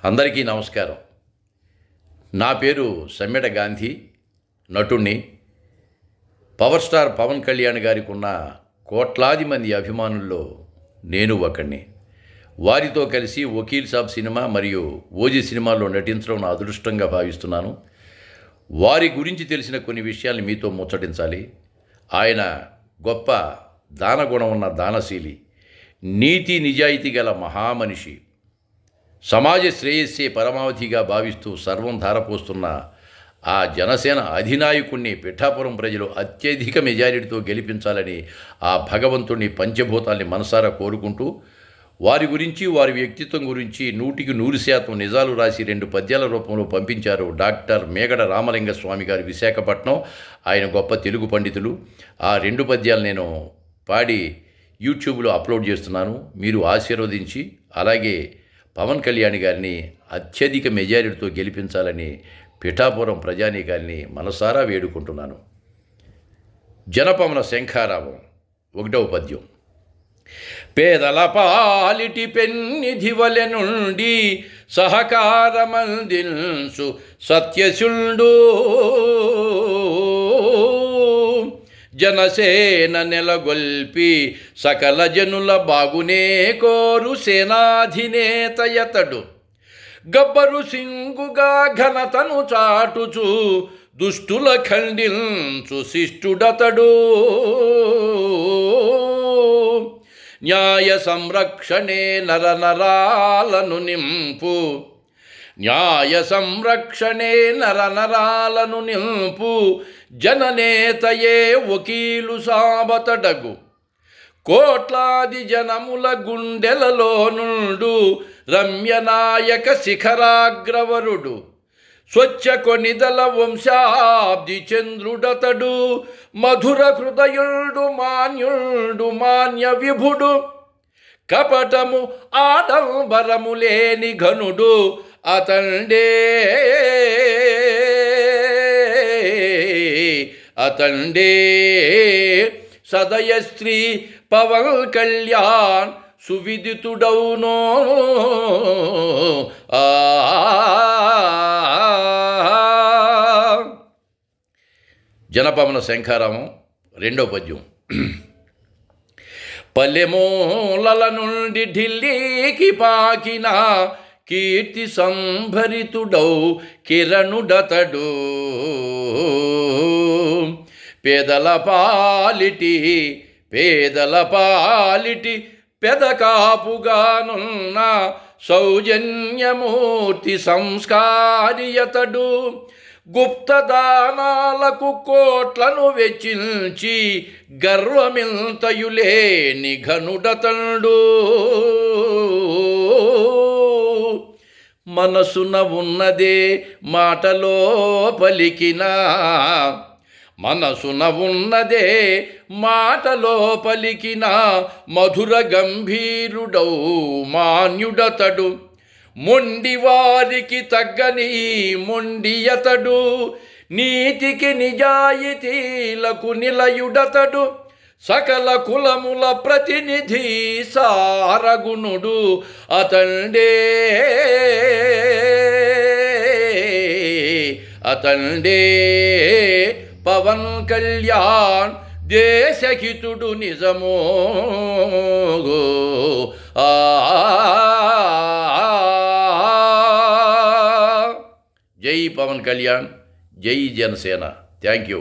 అందరికీ నమస్కారం. నా పేరు సమ్మెట గాంధీ, నటుణ్ణి. పవర్ స్టార్ పవన్ కళ్యాణ్ గారికి ఉన్న కోట్లాది మంది అభిమానుల్లో నేను ఒకడిని. వారితో కలిసి వకీల్ సాబ్ సినిమా మరియు ఓజీ సినిమాల్లో నటించడం నా అదృష్టంగా భావిస్తున్నాను. వారి గురించి తెలిసిన కొన్ని విషయాల్ని మీతో ముచ్చటించాలి. ఆయన గొప్ప దానగుణం ఉన్న దానశీలి, నీతి నిజాయితీ గల మహామనిషి, సమాజ శ్రేయస్సే పరమావధిగా భావిస్తూ సర్వం ధారపోస్తున్న ఆ జనసేన అధినాయకుణ్ణి పిఠాపురం ప్రజలు అత్యధిక మెజారిటీతో గెలిపించాలని ఆ భగవంతుణ్ణి పంచభూతాల్ని మనసారా కోరుకుంటూ, వారి గురించి వారి వ్యక్తిత్వం గురించి 100% నిజాలు రాసి 2 పద్యాల రూపంలో పంపించారు డాక్టర్ మేగడ రామలింగ స్వామి గారు, విశాఖపట్నం. ఆయన గొప్ప తెలుగు పండితులు. ఆ 2 పద్యాలు నేను పాడి యూట్యూబ్లో అప్లోడ్ చేస్తున్నాను. మీరు ఆశీర్వదించి అలాగే పవన్ కళ్యాణ్ గారిని అత్యధిక మెజారిటీతో గెలిపించాలని పిఠాపురం ప్రజానీకాన్ని మనసారా వేడుకుంటున్నాను. జనపమన శంఖారావం 1వ పద్యం. పేదల పాలిటి పెన్నిధివలె నుండి సహకారమందించు సత్యశుండు, జనసేన నెలగొల్పి సకల జనుల బాగునే కోరు సేనాధినేతయతడు. గబ్బరు సింగుగా ఘనతను చాటుచు దుష్టుల ఖండించు శిష్టుడతడు. న్యాయ సంరక్షణే నరనరాలను నింపు, న్యాయ సంరక్షణే నరనరాలను నింపు, జననేతయే వకీలు సాబతడగు. కోట్లాది జనముల గుండెలలో నుండు రమ్యనాయక శిఖరాగ్రవరుడు. స్వచ్ఛ కొనిదల వంశాబ్ది చంద్రుడతడు. మధుర హృదయుడు మాన్యుడు మాన్య విభుడు. కపటము ఆడంబరము లేని ఘనుడు అతండే, అతండే సదయశ్రీ పవన్ కళ్యాణ్ సువిదితుడౌనో. జనపమన శంఖారామం 2వ పద్యం. పల్లెమూలల నుండి ఢిల్లీకి పాకిన కీర్తి సంభరితుడౌ కిరణుడతడు. పేదల పాలిటి పెదకాపుగానున్న సౌజన్యమూర్తి సంస్కారియతడు. గుప్తదానాలకు కోట్లను వెచ్చించి గర్వమింతయులేని ఘనుడతడు. మనసున ఉన్నదే మాటలో పలికినా, మనసున ఉన్నదే మాటలో పలికిన మధుర గంభీరుడౌ మాన్యుడతడు. మొండివారికి తగ్గని మొండియతడు. నీతికి నిజాయితీలకు నిలయుడతడు. సకల కులముల ప్రతినిధి సారగుణుడు అతండే, అతండే పవన్ కళ్యాణ్ దేశహితుడు నిజమో. జై పవన్ కళ్యాణ్, జై జనసేన. Thank you.